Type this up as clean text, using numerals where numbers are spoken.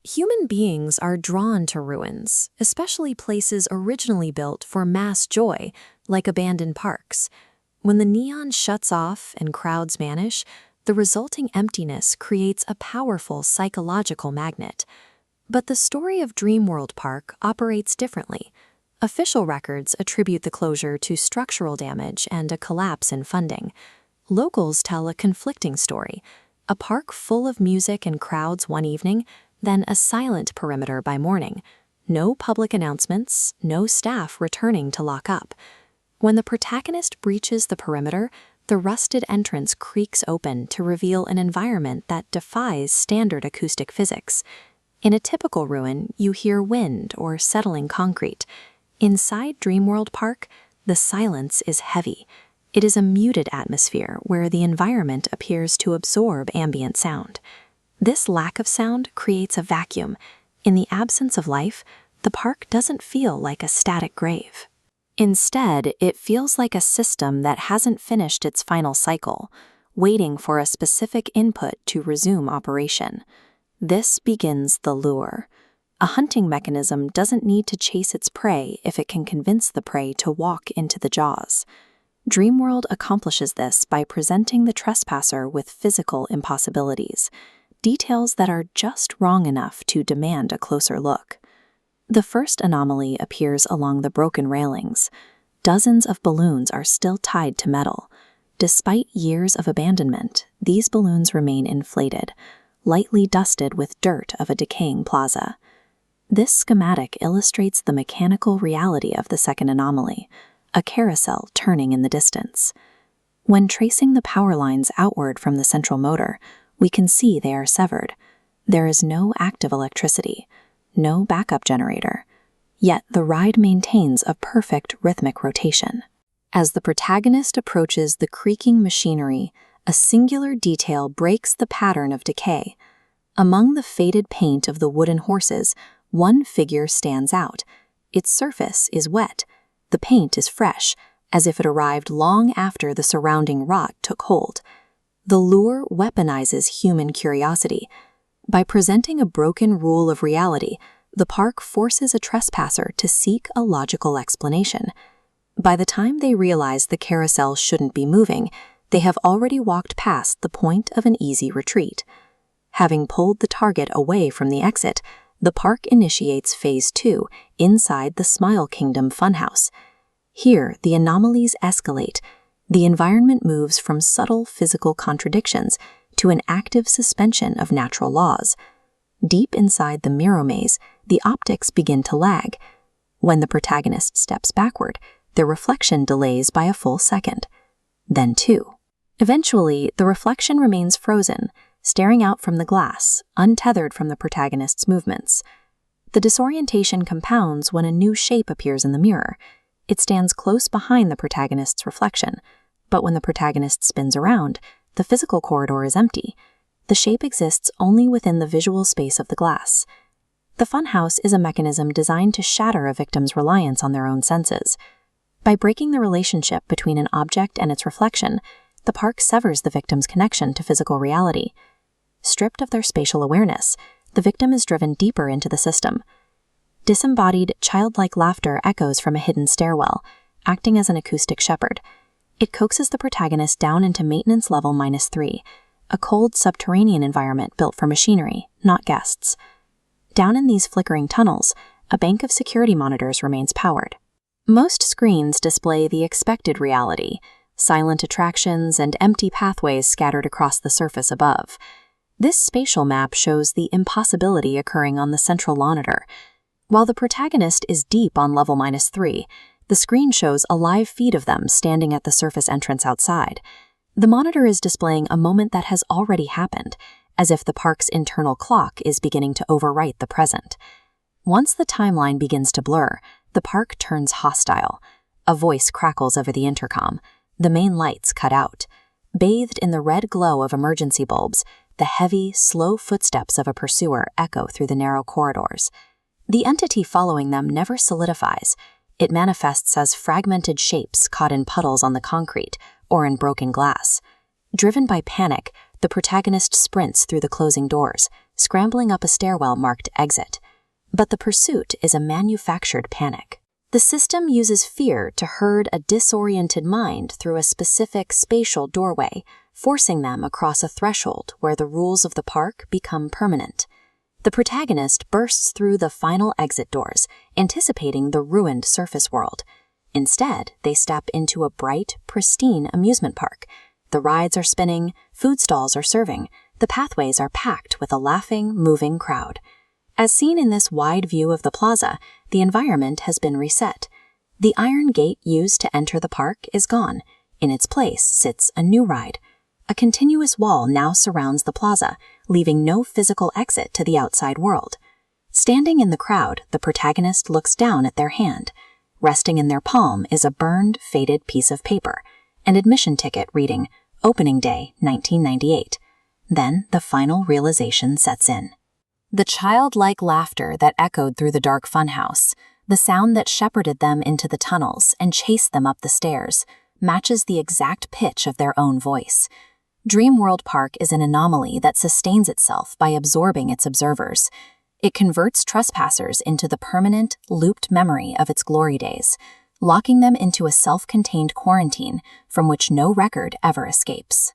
Human beings are drawn to ruins, especially places originally built for mass joy, like abandoned parks. When the neon shuts off and crowds vanish, the resulting emptiness creates a powerful psychological magnet. But the story of DreamWorld Park operates differently. Official records attribute the closure to structural damage and a collapse in funding. Locals tell a conflicting story: a park full of music and crowds one evening, then a silent perimeter by morning. No public announcements, no staff returning to lock up. When the protagonist breaches the perimeter, the rusted entrance creaks open to reveal an environment that defies standard acoustic physics. In a typical ruin, you hear wind or settling concrete. Inside DreamWorld Park, the silence is heavy. It is a muted atmosphere where the environment appears to absorb ambient sound. This lack of sound creates a vacuum. In the absence of life, the park doesn't feel like a static grave. Instead, it feels like a system that hasn't finished its final cycle, waiting for a specific input to resume operation. This begins the lure. A hunting mechanism doesn't need to chase its prey if it can convince the prey to walk into the jaws. DreamWorld accomplishes this by presenting the trespasser with physical impossibilities, details that are just wrong enough to demand a closer look. The first anomaly appears along the broken railings. Dozens of balloons are still tied to metal. Despite years of abandonment, these balloons remain inflated, lightly dusted with dirt of a decaying plaza. This schematic illustrates the mechanical reality of the second anomaly, a carousel turning in the distance. When tracing the power lines outward from the central motor, we can see they are severed. There is no active electricity, no backup generator, yet the ride maintains a perfect rhythmic rotation. As the protagonist approaches the creaking machinery, a singular detail breaks the pattern of decay. Among the faded paint of the wooden horses, one figure stands out. Its surface is wet. The paint is fresh, as if it arrived long after the surrounding rot took hold. The lure weaponizes human curiosity. By presenting a broken rule of reality, the park forces a trespasser to seek a logical explanation. By the time they realize the carousel shouldn't be moving, they have already walked past the point of an easy retreat. Having pulled the target away from the exit, the park initiates Phase 2 inside the Smile Kingdom funhouse. Here, the anomalies escalate. The environment moves from subtle physical contradictions to an active suspension of natural laws. Deep inside the mirror maze, the optics begin to lag. When the protagonist steps backward, their reflection delays by a full second. Then 2. Eventually, the reflection remains frozen, staring out from the glass, untethered from the protagonist's movements. The disorientation compounds when a new shape appears in the mirror. It stands close behind the protagonist's reflection, but when the protagonist spins around, the physical corridor is empty. The shape exists only within the visual space of the glass. The funhouse is a mechanism designed to shatter a victim's reliance on their own senses. By breaking the relationship between an object and its reflection, the park severs the victim's connection to physical reality. Stripped of their spatial awareness, the victim is driven deeper into the system. Disembodied, childlike laughter echoes from a hidden stairwell, acting as an acoustic shepherd. It coaxes the protagonist down into maintenance level -3, a cold subterranean environment built for machinery, not guests. Down in these flickering tunnels, a bank of security monitors remains powered. Most screens display the expected reality: silent attractions and empty pathways scattered across the surface above. This spatial map shows the impossibility occurring on the central monitor. While the protagonist is deep on level -3, the screen shows a live feed of them standing at the surface entrance outside. The monitor is displaying a moment that has already happened, as if the park's internal clock is beginning to overwrite the present. Once the timeline begins to blur, the park turns hostile. A voice crackles over the intercom. The main lights cut out. Bathed in the red glow of emergency bulbs, the heavy, slow footsteps of a pursuer echo through the narrow corridors. The entity following them never solidifies. It manifests as fragmented shapes caught in puddles on the concrete or in broken glass. Driven by panic, the protagonist sprints through the closing doors, scrambling up a stairwell marked exit. But the pursuit is a manufactured panic. The system uses fear to herd a disoriented mind through a specific spatial doorway, forcing them across a threshold where the rules of the park become permanent. The protagonist bursts through the final exit doors, anticipating the ruined surface world. Instead, they step into a bright, pristine amusement park. The rides are spinning, food stalls are serving, the pathways are packed with a laughing, moving crowd. As seen in this wide view of the plaza, the environment has been reset. The iron gate used to enter the park is gone. In its place sits a new ride. A continuous wall now surrounds the plaza, leaving no physical exit to the outside world. Standing in the crowd, the protagonist looks down at their hand. Resting in their palm is a burned, faded piece of paper, an admission ticket reading, Opening Day, 1998. Then the final realization sets in. The childlike laughter that echoed through the dark funhouse, the sound that shepherded them into the tunnels and chased them up the stairs, matches the exact pitch of their own voice. DreamWorld Park is an anomaly that sustains itself by absorbing its observers. It converts trespassers into the permanent, looped memory of its glory days, locking them into a self-contained quarantine from which no record ever escapes.